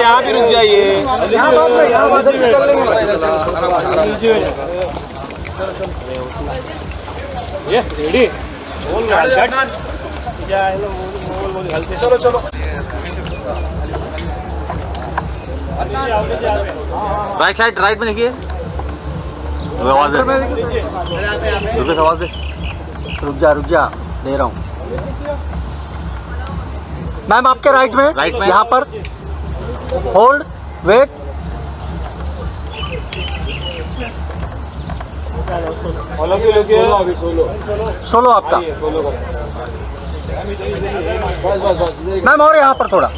यहाँ भी रुक जाइए। ये रेडी चलो चलो राइट साइड राइट में देखिए आवाज है आवाज है रुक जा दे रहा हूँ मैम आपके राइट में यहाँ पर होल्ड वेट सोलो आपका मैम और यहाँ पर थोड़ा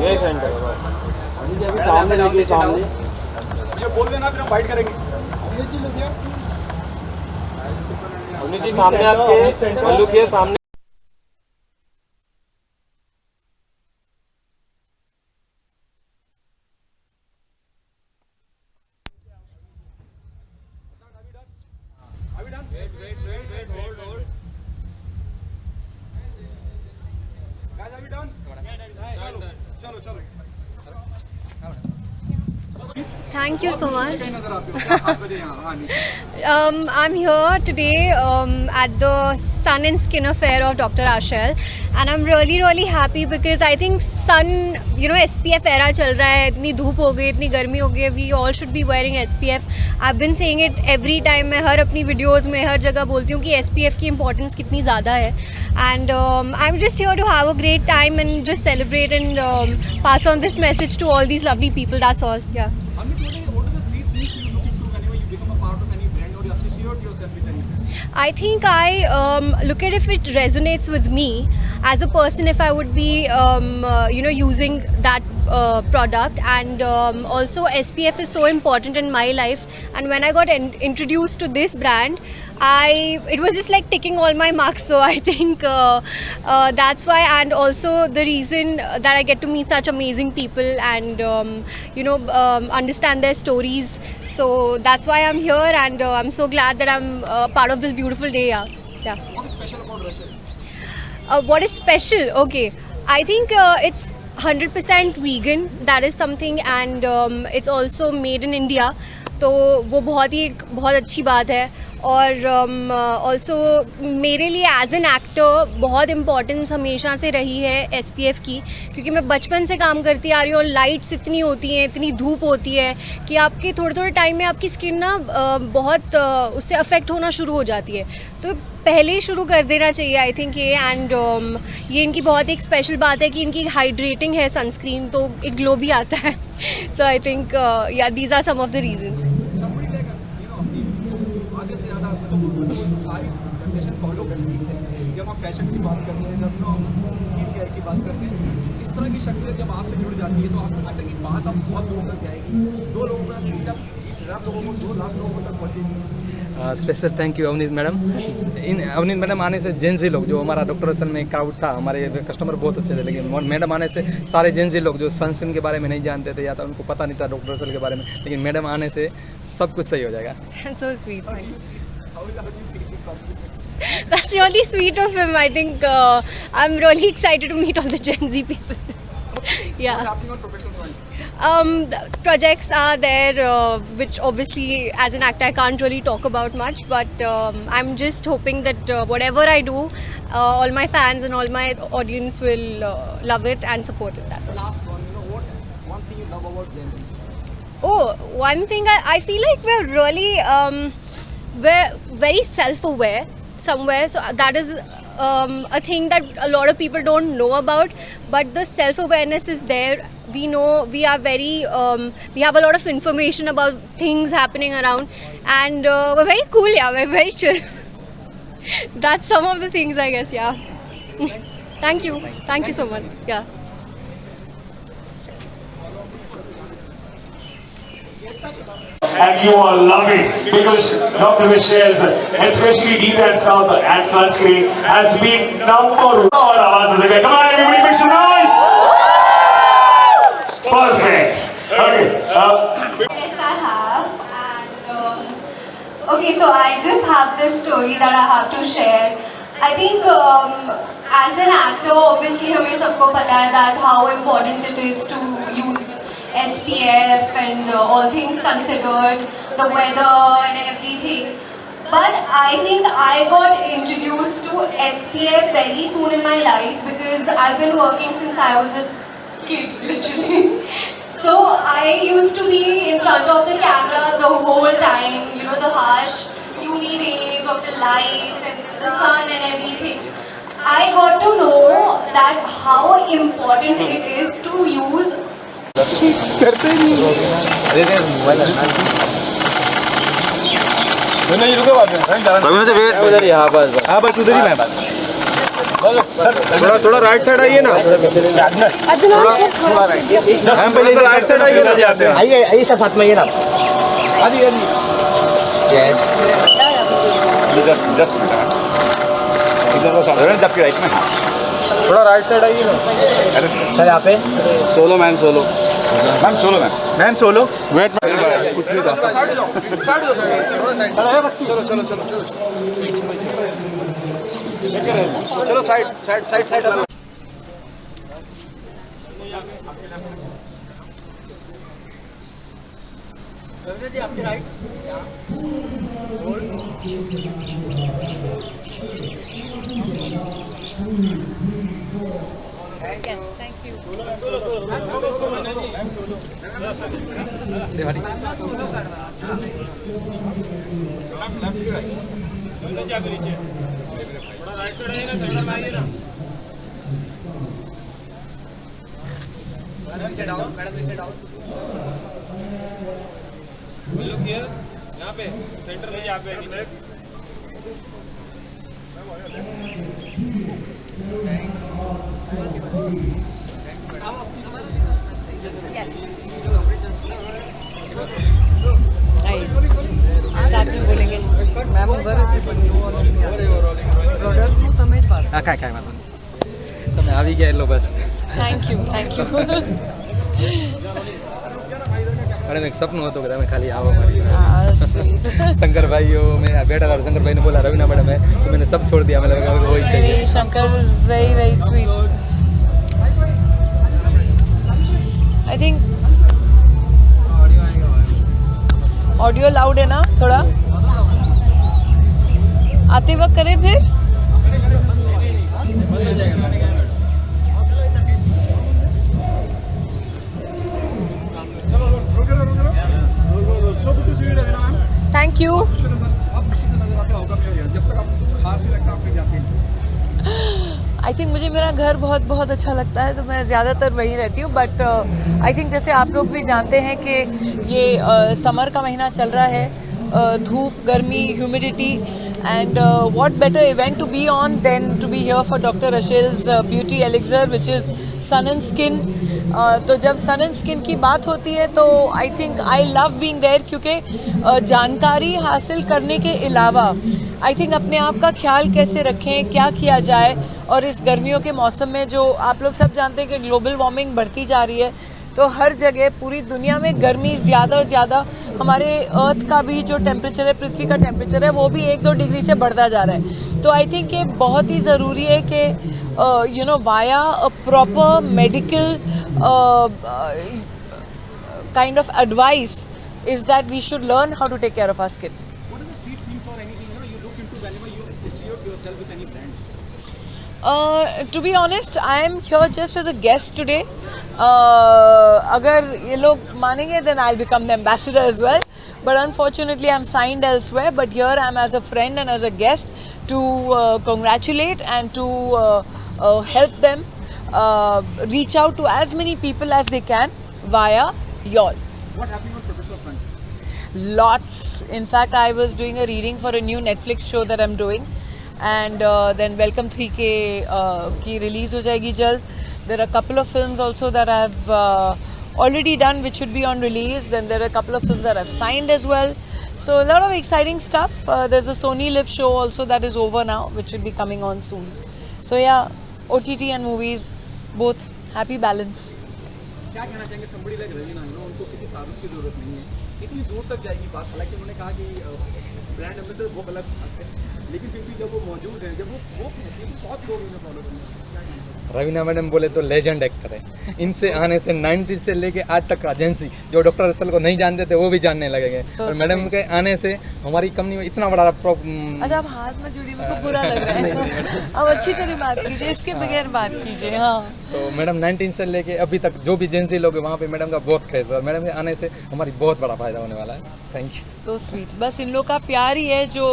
ये सेंटर सामने देखिए सामने ये बोल देना फिर हम फाइट करेंगे अवनीत जी सामने आपके मल्लू के सामने Thank you so much. I'm here today at the Sun and Skin Affair of Dr. Ashel, and I'm really happy because I think sun, you know, SPF era चल रहा है, इतनी धूप हो गई, इतनी गर्मी हो गई, we all should be wearing SPF. I've been saying it every time. मैं हर अपनी वीडियोस में हर जगह बोलती हूँ कि SPF की इम्पोर्टेंस कितनी ज़्यादा है. And I'm just here to have a great time and just celebrate and pass on this message to all these lovely people. That's all. Yeah. I think I look at if it resonates with me as a person, if I would be you know, using that product, and also SPF is so important in my life, and when I got introduced to this brand, it was just like ticking all my marks. So I think that's why, and also the reason that I get to meet such amazing people and you know, understand their stories. So that's why I'm here, and I'm so glad that I'm part of this beautiful day. Yeah. What is special about Russell? What is special? Okay, I think it's 100% vegan. That is something, and it's also made in India. तो वो बहुत अच्छी बात है. और also मेरे लिए as an actor बहुत इम्पॉर्टेंस हमेशा से रही है SPF की, क्योंकि मैं बचपन से काम करती आ रही हूँ और लाइट्स इतनी होती हैं, इतनी धूप होती है कि आपके थोड़े टाइम में आपकी स्किन ना बहुत उससे अफेक्ट होना शुरू हो जाती है. तो पहले ही शुरू कर देना चाहिए आई थिंक ये. एंड ये इनकी बहुत एक स्पेशल बात है कि इनकी हाइड्रेटिंग है सनस्क्रीन, तो एक ग्लो भी आता है. So I think yeah these are some of the reasons. Fashion की बात करते हैं, जब स्किन केयर की बात करते हैं, इस तरह की शख्सियत जब आपसे जुड़ जाती है तो आपको लगता है कि बात अब बहुत लोगों तक जाएगी. 2 लोगों का जब 20,000 लोगों को 2 लाख लोगों तक पहुँचेगी. Special thank you Avneet madam. Avneet madam आने से जेंजी लोग, जो हमारा डॉक्टर रसल में क्राउड था, हमारे कस्टमर बहुत अच्छे थे, लेकिन मैडम आने से सारे जेंजी लोग जो सनस्क्रीन के बारे में नहीं जानते थे या तो उनको पता नहीं था डॉक्टर रसल के बारे में, लेकिन मैडम आने से सब कुछ सही हो जाएगा. So sweet. That's really sweet of him. I think I'm really excited to meet all the Gen Z people. Yeah. The projects are there, which obviously as an actor I can't really talk about much, but I'm just hoping that whatever I do, all my fans and all my audience will love it and support it. That's all. Last one, you know, one thing you love about Gen Z? Oh, one thing I feel like we're really we're very self-aware somewhere, so that is a thing that a lot of people don't know about, but the self-awareness is there. We know we are very we have a lot of information about things happening around, and we're very cool. Yeah, we're very chill. That's some of the things, I guess. Yeah. Thank you so much. Yeah. And you all love it because Dr. Michelle's, especially deep and south and sunscreen, has been number 1. Come on, everybody, make some noise! Perfect. Okay. Yes, I have. And okay, so I just have this story that I have to share. I think as an actor, obviously हमें सबको पता है that how important it is to use SPF and all things considered, the weather and everything. But I think I got introduced to SPF very soon in my life because I've been working since I was a kid, literally. So I used to be in front of the camera the whole time, you know, the harsh UV rays of the lights and the sun and everything. I got to know that how important it is to use. Ravindra ji wait उधर यहाँ पर हाँ बस उधर ही मैं थोड़ा right side आइए ना, हम पहले राइट साइड आइए ना, आइए आइए सब साथ में आइए ना थोड़ा राइट साइड आइए ना। सर यहाँ पे solo ma'am solo ma'am solo wait कुछ नहीं था चलो साइड जी आपके राइट Yes, thank you. यहाँ पे सेंटर में यहाँ पे Yes. Nice. साथ में बोलेंगे. मैम उधर ऐसे बनी प्रोडक्ट નું તમે જ પાડો. હા કાંઈ વાંધો નહીં, તમે આવી ગયા એટલો બસ. Thank you. मैडम एक सपનું હતું કે તમે ખાલી આવો મારી शंकर भाइयों मैं बैठा था, शंकर भाई ने बोला रवीना मैडम है, तो मैंने सब छोड़ दिया, मैंने लगा वही चाहिए. Shankar is very very sweet. I think audio loud है ना थोड़ा, आते वक्त करें फिर. Thank you. आई थिंक मुझे मेरा घर बहुत बहुत अच्छा लगता है, तो मैं ज़्यादातर वहीं रहती हूँ. बट आई थिंक जैसे आप लोग भी जानते हैं कि ये समर का महीना चल रहा है, धूप गर्मी humidity, and what better event to be on than to be here for Dr. Rashel's beauty elixir which is sun and skin. तो जब सन एंड स्किन की बात होती है तो I think I love being there, क्योंकि जानकारी हासिल करने के अलावा आई थिंक अपने आप का ख्याल कैसे रखें, क्या किया जाए. और इस गर्मियों के मौसम में जो आप लोग सब जानते हैं कि ग्लोबल वार्मिंग बढ़ती जा रही है, तो हर जगह पूरी दुनिया में गर्मी ज़्यादा और ज़्यादा, हमारे अर्थ का भी जो टेम्परेचर है, पृथ्वी का टेम्परेचर है, वो भी 1-2 डिग्री से बढ़ता जा रहा है. तो आई थिंक ये बहुत ही ज़रूरी है कि you know via a proper medical kind of advice is that we should learn how to take care of our skin. What are the three things or anything you look into whenever you associate yourself with any brand? To be honest, I am here just as a guest today. अगर ये लोग मानेंगे then I'll become the ambassador as well. But unfortunately, I'm signed elsewhere. But here I'm as a friend and as a guest to congratulate and to help them reach out to as many people as they can via y'all. What happened on professional front? Lots. In fact, I was doing a reading for a new Netflix show that I'm doing, and then Welcome 3K की release हो जाएगी जल्द. There are a couple of films also that I have already done which should be on release. Then there are a couple of films that I've signed as well. So a lot of exciting stuff. There's a Sony Live show also that is over now, which should be coming on soon. So yeah, OTT and movies, both. Happy balance. क्या कहना चाहेंगे somebody like Raveena, उनको किसी तारुफ की जरूरत नहीं है, इतनी दूर तक जाएगी बात. हालांकि उन्होंने कहा कि ब्रांड एम्बेसडर वो अलग बात है, लेकिन फिर भी जब वो मौजूद हैं, जब वो कहते हैं तो बहुत लोग उन्हें फॉलो करते हैं। रवीना मैडम बोले तो लेजेंड एक्टर है। इनसे आने से 90 से लेके आज तक का एजेंसी जो डॉक्टर रसल को नहीं जानते थे वो भी जानने लगेंगे। और मैडम के आने से हमारी कंपनी में इतना बड़ा अच्छा आप हाथ में जुड़ी, मेरे को बुरा लग रहा है। अब अच्छी तरह बात कीजिए, इसके बगैर बात कीजिए। हाँ तो मैडम 19 से लेके अभी तक जो भी एजेंसी लोग हैं वहाँ पे मैडम का बहुत क्रेज है और मैडम के आने से हमारी बहुत बड़ा फायदा होने वाला है। Thank you. So sweet. बस इन लोग का प्यार ही है जो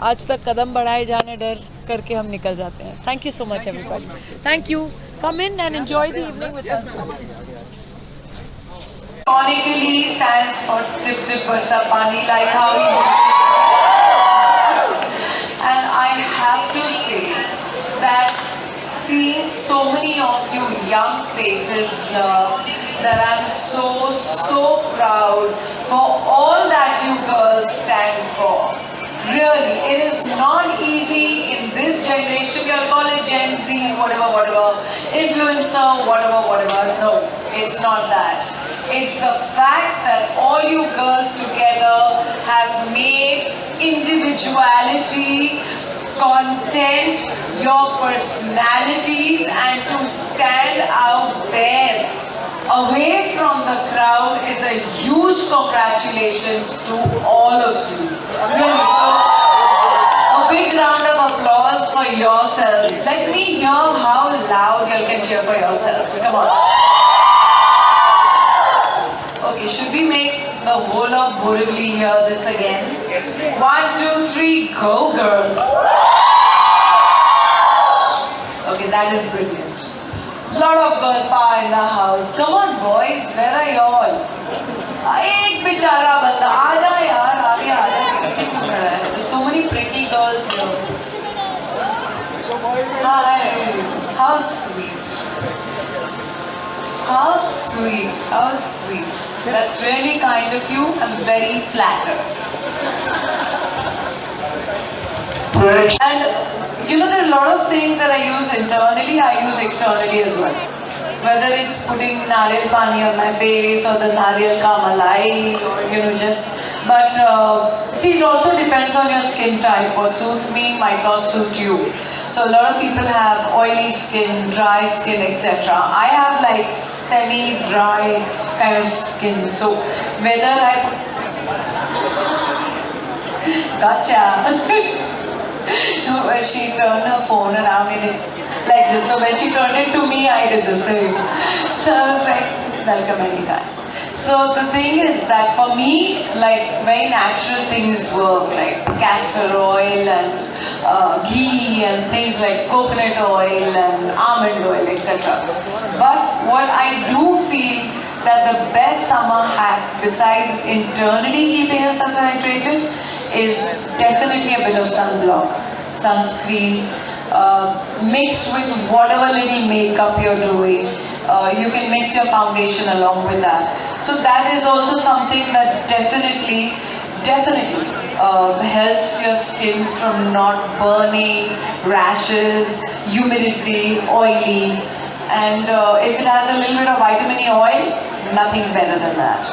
आज तक कदम बढ़ाए जाने डर करके हम निकल जाते हैं। Thank you so much everybody. Thank you. Come in and enjoy the evening with us. Ironically stands for Tip Tip Barsa Pani, like how you and I have to say that seeing so many of you young faces here, that I'm so proud for all that you girls stand for. Really, it is not easy in this generation. You'll call it Gen Z, whatever, influencer, whatever. No, it's not that. It's the fact that all you girls together have made individuality, content, your personalities, and to stand out there away from the crowd is a huge congratulations to all of you. Really, so a big round of applause for yourselves. Let me hear how loud you can cheer for yourselves. Come on. Okay, should we make the whole of Borivali hear this again? 1, 2, 3, go girls. Okay, that is brilliant. Lot of girl power in the house. Come on boys, where are y'all? एक बेचारा बंदा आजा यार, आगे आजा, पीछे क्यों खड़ा है? There's so many pretty girls here. Hi, how sweet. How sweet, how sweet. That's really kind of you. I'm very flattered. And you know, there are a lot of things that I use internally, I use externally as well. Whether it's putting nariyal pani on my face or the nariyal ka malai or just. But see, it also depends on your skin type. What suits me might not suit you. So a lot of people have oily skin, dry skin, etc. I have like semi-dry kind of skin. So whether I gotcha. She turned her phone around and it like this. So when she turned it to me, I did the same. So I was like, welcome anytime. So the thing is that for me, like very natural things work, like castor oil and ghee and things like coconut oil and almond oil, etc. But what I do feel that the best summer hack, besides internally keeping yourself hydrated, is definitely a bit of sunblock, sunscreen, mixed with whatever little makeup you're doing. You can mix your foundation along with that. So that is also something that definitely helps your skin from not burning, rashes, humidity, oily. And if it has a little bit of vitamin E oil, nothing better than that.